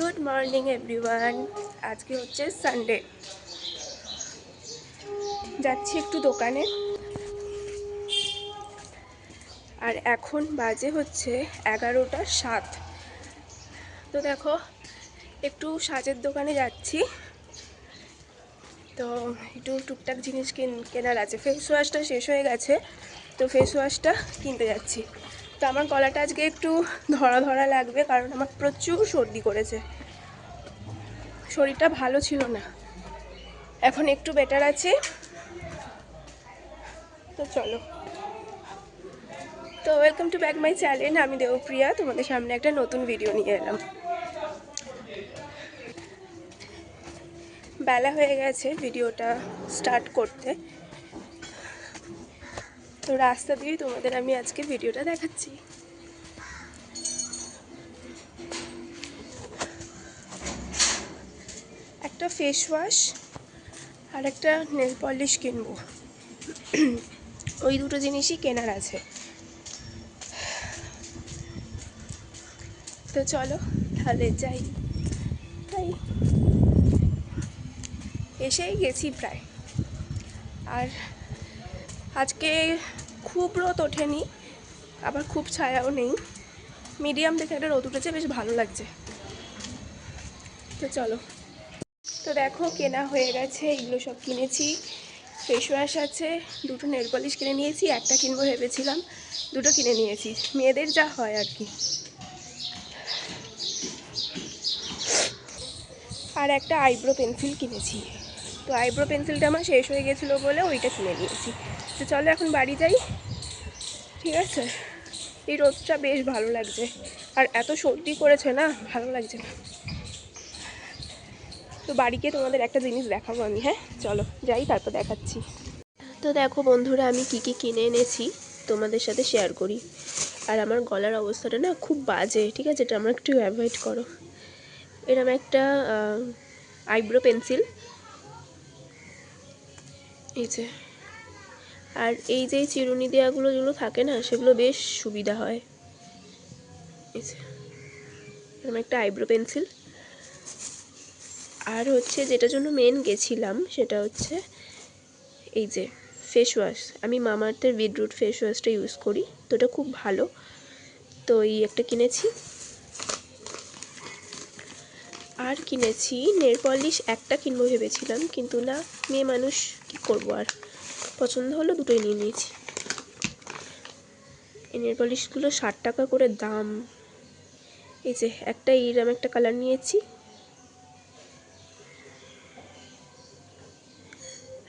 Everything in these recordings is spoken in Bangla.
Good morning everyone. আজকে হচ্ছে সানডে, যাচ্ছি একটু দোকানে। আর এখন বাজে হচ্ছে 11:07। তো দেখো একটু সাজের দোকানে যাচ্ছি, তো একটু টুকটাক জিনিস কেনার আছে। ফেস ওয়াশটা শেষ হয়ে গেছে, তো ফেস ওয়াশটা কিনতে যাচ্ছি। তো আমার গলাটা আজকে একটু ধরা ধরা লাগবে, কারণ আমার প্রচুর সর্দি করেছে, শরীরটা ভালো ছিল না। এখন একটু বেটার আছে। তো চলো, তো welcome to back my channel. আমি দেবপ্রিয়া, তোমাদের সামনে একটা নতুন ভিডিও নিয়ে এলাম। বেলা হয়ে গেছে ভিডিওটা স্টার্ট করতে, তো রাস্তা দিয়েই তোমাদের আমি আজকে ভিডিওটা দেখাচ্ছি। একটা ফেস ওয়াশ আর একটা নেল পলিশ কিনবো, ওই দুটো জিনিসই কেনার আছে। তো চলো তাহলে যাই। তাই এসেই গেছি প্রায়। আর আজকে খুব রোদ ওঠেনি, আবার খুব ছায়াও নেই, মিডিয়াম দেখে একটা রোদ উঠেছে, বেশ ভালো লাগছে। তো চলো, তো দেখো কেনা হয়ে গেছে, এগুলো সব কিনেছি। ফেস ওয়াশ আছে, দুটো নেল পলিশ কিনে নিয়েছি, একটা কিনবো ভেবেছিলাম, দুটো কিনে নিয়েছি। মেয়েদের যা হয় আর কি। আর একটা আইব্রো পেন্সিল কিনেছি, তো আইব্রো পেন্সিলটা আমার শেষ হয়ে গেছিলো বলে ওইটা কিনে নিয়েছি। তো চলো এখন বাড়ি যাই, ঠিক আছে? এই রোদটা বেশ ভালো লাগছে, আর এত সর্দি করেছে না, ভালো লাগছে না। তো বাড়ি গিয়ে তোমাদের একটা জিনিস দেখাবো আমি। হ্যাঁ চলো যাই, তারপর দেখাচ্ছি। তো দেখো বন্ধুরা, আমি কি কি কিনে এনেছি তোমাদের সাথে শেয়ার করি। আর আমার গলার অবস্থাটা না খুব বাজে, ঠিক আছে? এটা আমরা একটু অ্যাভয়েড করো। এরকম একটা আইব্রো পেন্সিল, এই যে। আর এই যে চিরুনি দেওয়াগুলো যেগুলো থাকে না, সেগুলো বেশ সুবিধা হয়। এই যে এরকম একটা আইব্রো পেন্সিল। আর হচ্ছে যেটার জন্য মেন গেছিলাম সেটা হচ্ছে এই যে ফেস ওয়াশ। আমি মামাআর্থের বিটরুট ফেস ওয়াশটা ইউজ করি, তো এটা খুব ভালো। তো এই একটা কিনেছি। আর কিনেছি নেল পলিশ, একটা কিনবো ভেবেছিলাম, কিন্তু না, মেয়ে মানুষ কী করবো আর, পছন্দ হলো দুটোই নিয়ে নিয়েছি। এই নেল পলিশগুলো 60 টাকা করে দাম। এই যে একটা এইরকম একটা কালার নিয়েছি,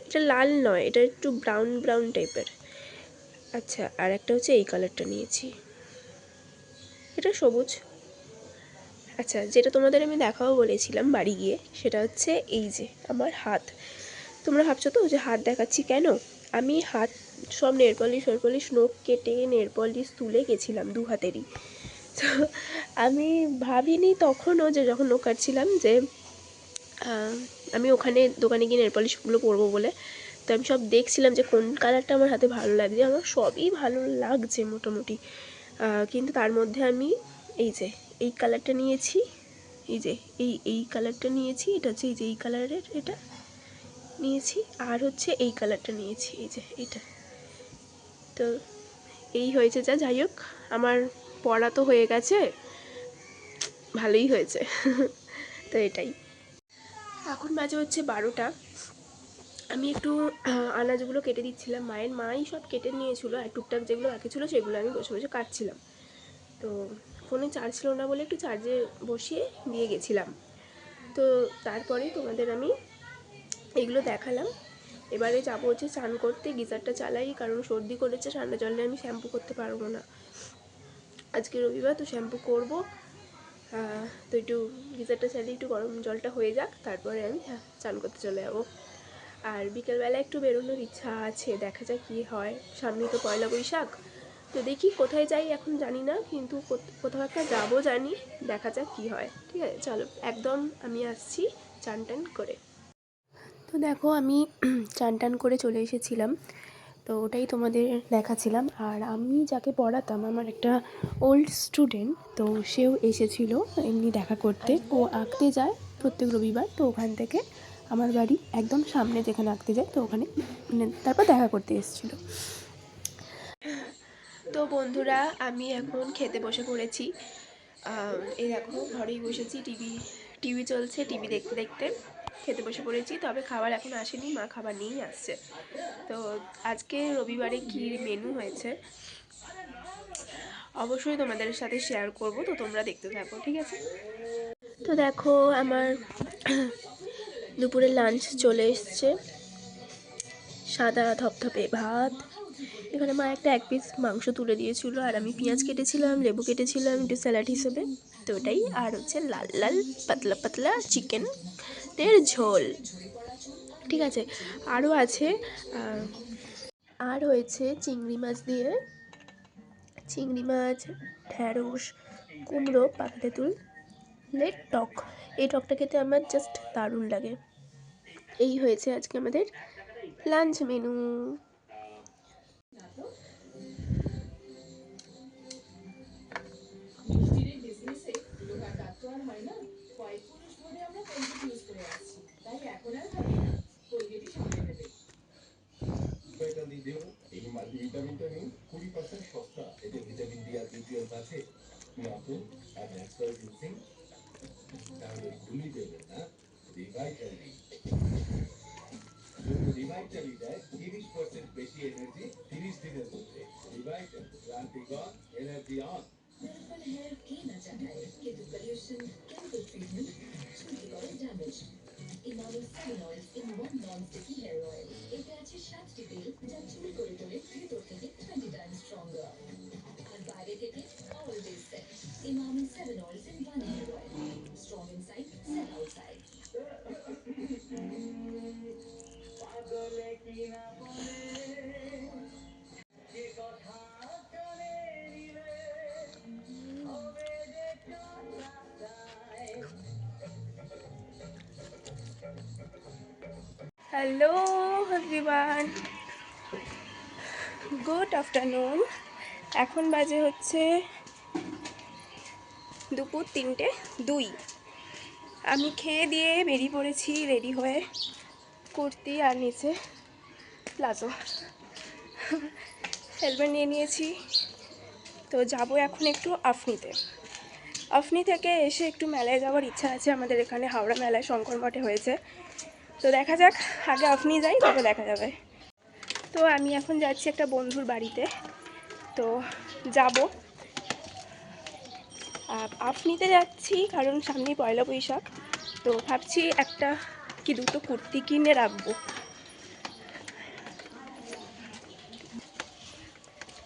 এটা লাল নয়, এটা একটু ব্রাউন ব্রাউন টাইপের। আচ্ছা, আর একটা হচ্ছে এই কালারটা নিয়েছি, এটা সবুজ। আচ্ছা, যেটা তোমাদের আমি দেখাবো বলেছিলাম বাড়ি গিয়ে, সেটা হচ্ছে এই যে আমার হাত। তোমরা ভাবছো তো যে হাত দেখাচ্ছি কেন? আমি হাত সব নেল পলিশ নখ কেটে নেল পলিশ তুলে গেছিলাম দু হাতেরই। তো আমি ভাবিনি তখনও, যে যখন নখ কাটছিলাম, যে আমি ওখানে দোকানে গিয়ে নেল পলিশগুলো পরবো বলে। তো আমি সব দেখছিলাম যে কোন কালারটা আমার হাতে ভালো লাগছে। আমার সবই ভালো লাগছে মোটামুটি, কিন্তু তার মধ্যে আমি এই যে এই কালারটা নিয়েছি, এই যে এই কালারটা নিয়েছি, এটা হচ্ছে এই যে এই কালারের এটা নিয়েছি, আর হচ্ছে এই কালারটা নিয়েছি, এই যে এইটা। তো এই হয়েছে যা, যাই হোক, আমার পড়া তো হয়ে গেছে, ভালোই হয়েছে। তো এটাই। এখন বাজে হচ্ছে 12টা। আমি একটু আনাজগুলো কেটে দিচ্ছিলাম, মাই সব কেটে নিয়েছিল, আর টুকটাক যেগুলো বাকি ছিল সেগুলো আমি বসে বসে কাটছিলাম। তো ফোনে চার্জ ছিল না বলে একটু চার্জে বসিয়ে দিয়ে গেছিলাম। তো তারপরে তোমাদের আমি এগুলো দেখালাম। এবারে যাবো হচ্ছে স্নান করতে, গিজারটা চালাই, কারণ সর্দি করেছে, ঠান্ডা জলে আমি শ্যাম্পু করতে পারবো না। আজকে রবিবার, তো শ্যাম্পু করবো। তো একটু গিজারটা চালিয়ে একটু গরম জলটা হয়ে যাক, তারপরে আমি স্নান করতে চলে যাবো। আর বিকেলবেলা একটু বেরোনোর ইচ্ছা আছে, দেখা যাক কী হয়। সামনে তো পয়লা বৈশাখ, তো দেখি কোথায় যাই এখন জানি না, কিন্তু কোথাও একটা যাবো জানি, দেখা যাক কী হয়। ঠিক আছে চলো, একদম আমি আসছি চান টান করে। তো দেখো আমি চান টান করে চলে এসেছিলাম। তো ওটাই তোমাদের দেখাচ্ছিলাম। আর আমি যাকে পড়াতাম, আমার একটা ওল্ড স্টুডেন্ট, তো সেও এসেছিলো এমনি দেখা করতে। ও আঁকতে যায় প্রত্যেক রবিবার, তো ওখান থেকে আমার বাড়ি একদম সামনে যেখানে আঁকতে যায়, তো ওখানে তারপর দেখা করতে এসেছিলো। তো বন্ধুরা, আমি এখন খেতে বসে পড়েছি। এই দেখো ঘরেই বসেছি, টিভি চলছে, টিভি দেখতে দেখতে খেতে বসে পড়েছি। তবে খাবার এখন আসেনি, মা খাবার নিয়েই আসছে। তো আজকে রবিবারে কী মেনু হয়েছে অবশ্যই তোমাদের সাথে শেয়ার করব, তো তোমরা দেখতে থাকো, ঠিক আছে? তো দেখো আমার দুপুরের লাঞ্চ চলে এসছে। সাদা ধপধপে ভাত, এখানে মা একটা 1 পিস মাংস তুলে দিয়েছিল, আর আমি পেঁয়াজ কেটেছিলাম, লেবু কেটেছিলাম একটু স্যালাড হিসেবে, তো ওটাই। আর হচ্ছে লাল লাল পাতলা পাতলা চিকেনের ঝোল, ঠিক আছে। আরও আছে, আর হয়েছে চিংড়ি মাছ দিয়ে, চিংড়ি মাছ, ঢ্যাঁড়স, কুমড়ো, পাকা তেঁতুলের টক। এই টকটা খেতে আমার জাস্ট দারুণ লাগে। এই হয়েছে আজকে আমাদের লাঞ্চ মেনু। এই মাল্টিভিটামিনটা নিন 20% সস্তা, এতে ভিটামিন ডি আর নিউট্রিয়েন্টস আছে। নতুন আর ন্যাচারাল জিনিসিং, তাহলে ভুলই দেবেন না রিভাইটালি। রিভাইটালি দেয় 30% বেশি এনার্জি 30 দিনের মধ্যে। রিভাইটাল, ক্লান্তি গন, এনার্জি অন। হেয়ার কি না জানায়, কিন্তু পলিউশন, কেমিক্যাল ট্রিটমেন্ট, চুলকে করে damage. Emami 7 oils in 1 non-sticky hair oil. এতে আছে 7টি তেল যা চুল করে তোলে ভেতর থেকে 20 times stronger। আর বাইরে থেকে always set. Emami 7 oils in 1 hair oil. Strong inside, set outside. পাগলে কি না বলে যে কথা কানে নিলে হবে যে কাটায়। Hello everyone, good afternoon. এখন বাজে হচ্ছে দুপুর 3:02। আমি খেয়ে দিয়ে বেরিয়ে পড়েছি রেডি হয়ে, কুর্তি আর নিচে প্লাজো, হেলমেট নিয়ে নিয়েছি। তো যাব এখন একটু আফনি থেকে এসে একটু মেলায় যাওয়ার ইচ্ছা আছে। আমাদের এখানে হাওড়া মেলায় শঙ্কর মঠে হয়েছে, তো দেখা যাক, আগে আফনি যাই তবে দেখা যাবে। তো আমি এখন যাচ্ছি একটা বন্ধুর বাড়িতে, তো যাব। আফনিতে যাচ্ছি কারণ সামনেই পয়লা বৈশাখ, তো ভাবছি একটা কি দুটো কুর্তি কিনে রাখবো।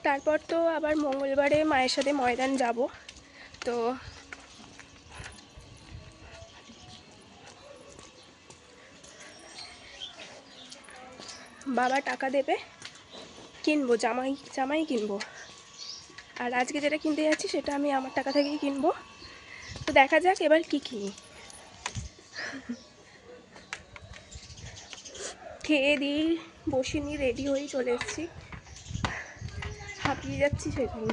তারপর তো আবার মঙ্গলবারে মায়ের সাথে ময়দান যাব। তো বাবা টাকা দেবে, কিনবো জামাই কিনবো। আর আজকে যেটা কিনতে যাচ্ছি সেটা আমি আমার টাকা থেকেই কিনবো। তো দেখা যাক এবার কি কিনি। খেয়ে দিই, বসিনি, রেডি হয়েই চলে এসেছি, হাঁপিয়ে যাচ্ছি সেই জন্য।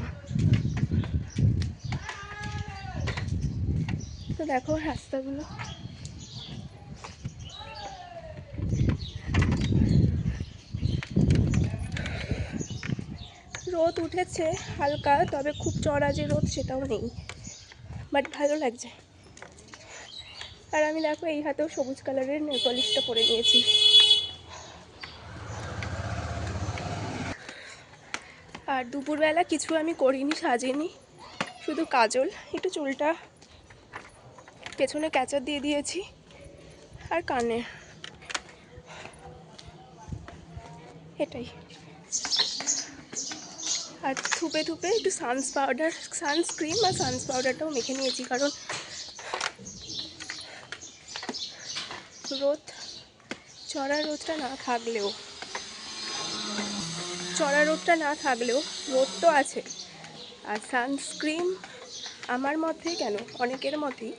তো দেখো রাস্তাগুলো, রোদ উঠেছে হালকা, তবে খুব চড়া যে রোদ সেটাও নেই, বাট ভালো লাগছে। আর আমি দেখো এই হাতেও সবুজ কালারের নেল পলিশটা পরে নিয়েছি। আর দুপুরবেলা কিছু আমি করিনি, সাজিনি, শুধু কাজল, একটু চুলটা পেছনে ক্যাচার দিয়ে দিয়েছি, আর কানে, এটাই। আর থুপে একটু সানস্ক্রিন বা সানস পাউডারটাও মেখে নিয়েছি, কারণ চড়া রোদটা না থাকলেও রোদ তো আছে। আর সানস্ক্রিন আমার মতে, কেন অনেকের মতেই,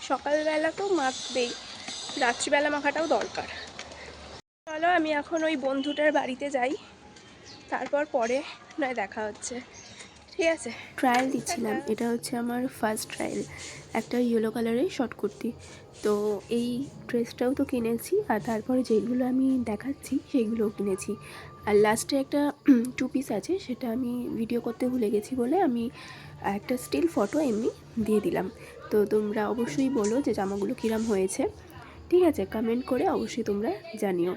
সকালবেলা তো মাখবেই, রাত্রিবেলা মাখাটাও দরকার। চলো আমি এখন ওই বন্ধুটার বাড়িতে যাই, তারপর পরে নয় দেখা হচ্ছে, ঠিক আছে? ট্রায়াল দিচ্ছিলাম, এটা হচ্ছে আমার ফার্স্ট ট্রায়াল, একটা ইয়েলো কালারের শর্ট কুর্তি। তো এই ড্রেসটাও তো কিনেছি, আর তারপরে যেগুলো আমি দেখাচ্ছি সেগুলোও কিনেছি। আর লাস্টে একটা টু পিস আছে, সেটা আমি ভিডিও করতে ভুলে গেছি বলে আমি একটা স্টিল ফটো এমনি দিয়ে দিলাম। তো তোমরা অবশ্যই বলো যে জামাগুলো কিরম হয়েছে, ঠিক আছে? কমেন্ট করে অবশ্যই তোমরা জানিও।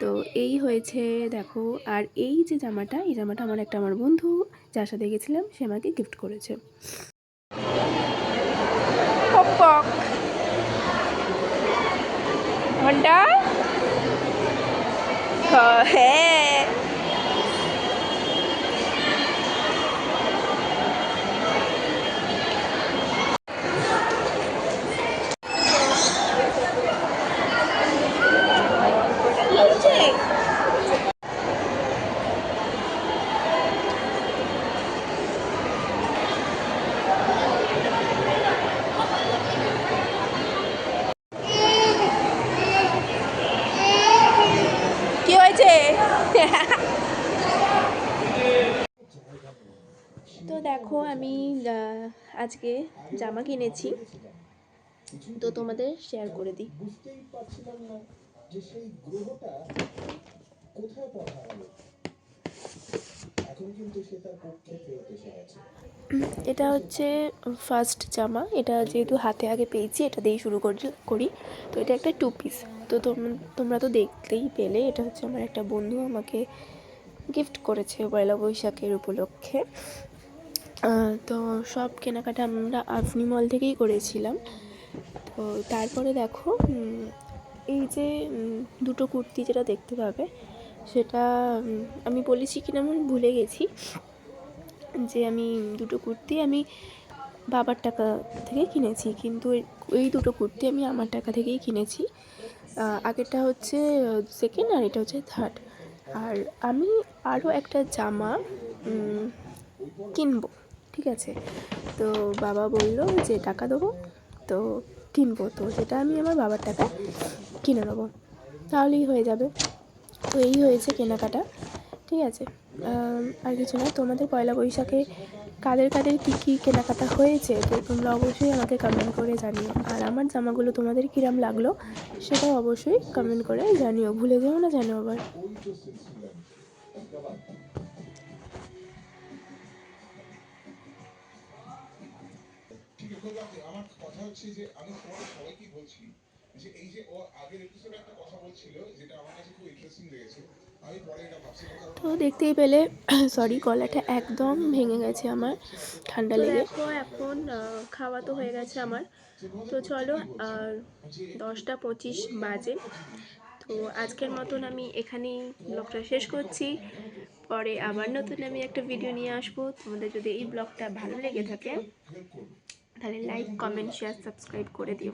তো এই হয়েছে দেখো। আর এই যে জামাটা, এই জামাটা আমার বন্ধু যার সাথে গেছিলাম সে আমাকে গিফট করেছে। ঘন্টা হ্যাঁ, কি হয়েছে? তো দেখো আমি আজকে জামা কিনেছি, তো তোমাদের শেয়ার করে দিই। এটা হচ্ছে ফার্স্ট জামা, এটা যেহেতু হাতে আগে পেয়েছি এটা দিয়েই শুরু করি। তো এটা একটা টু পিস। তো তোমরা তো দেখতেই পেলে, এটা হচ্ছে আমার একটা বন্ধু আমাকে গিফট করেছে পয়লা বৈশাখের উপলক্ষে। তো সব কেনাকাটা আমরা আফনি মল থেকেই করেছিলাম। তো তারপরে দেখো এই যে দুটো কুর্তি যেটা দেখতে পাবে, সেটা আমি বলেছি কিনা আমি ভুলে গেছি, যে আমি দুটো কুর্তি আমি বাবার টাকা থেকে কিনেছি, কিন্তু এই দুটো কুর্তি আমি আমার টাকা থেকেই কিনেছি। আগেরটা হচ্ছে সেকেন্ড আর এটা হচ্ছে থার্ড। আর আমি আরও একটা জামা কিনবো, ঠিক আছে? তো বাবা বলল যে টাকা দেবো তো কিনবো, তো সেটা আমি আমার বাবার টাকায় কিনে নেবো, তাহলেই হয়ে যাবে। তো এই হয়েছে কেনাকাটা, ঠিক আছে? আর কিছু না। তোমাদের পয়লা বৈশাখে কাদের কাদের কী কী কেনাকাটা হয়েছে তো তোমরা অবশ্যই আমাকে কমেন্ট করে জানিও। আর আমার জামাগুলো তোমাদের কীরম লাগলো সেটাও অবশ্যই কমেন্ট করে জানিও, ভুলে যেও না জানো আবার। আমার কথা হচ্ছে যে আমি তোমাদের সবাইকে বলছি যে এই যে ও আগের এপিসোডে একটা কথা বলছিল যেটা আমার কাছে খুব ইন্টারেস্টিং লেগেছে। আমি পরে এটা ভাবছিলাম, তো দেখতেই পেলে সরি, গলাটা একদম ভেঙে গেছে আমার ঠান্ডা লেগে। এখন খাওয়া তো হয়ে গেছে আমার, তো চলো 10টা 25 বাজে। তো আজকের মতন আমি এখানেই ব্লগটা শেষ করছি। পরে আবার নতুন আমি একটা ভিডিও নিয়ে আসবো। তোমাদের যদি এই ব্লগটা ভালো লেগে থাকে তাহলে লাইক কমেন্ট শেয়ার সাবস্ক্রাইব করে দিও।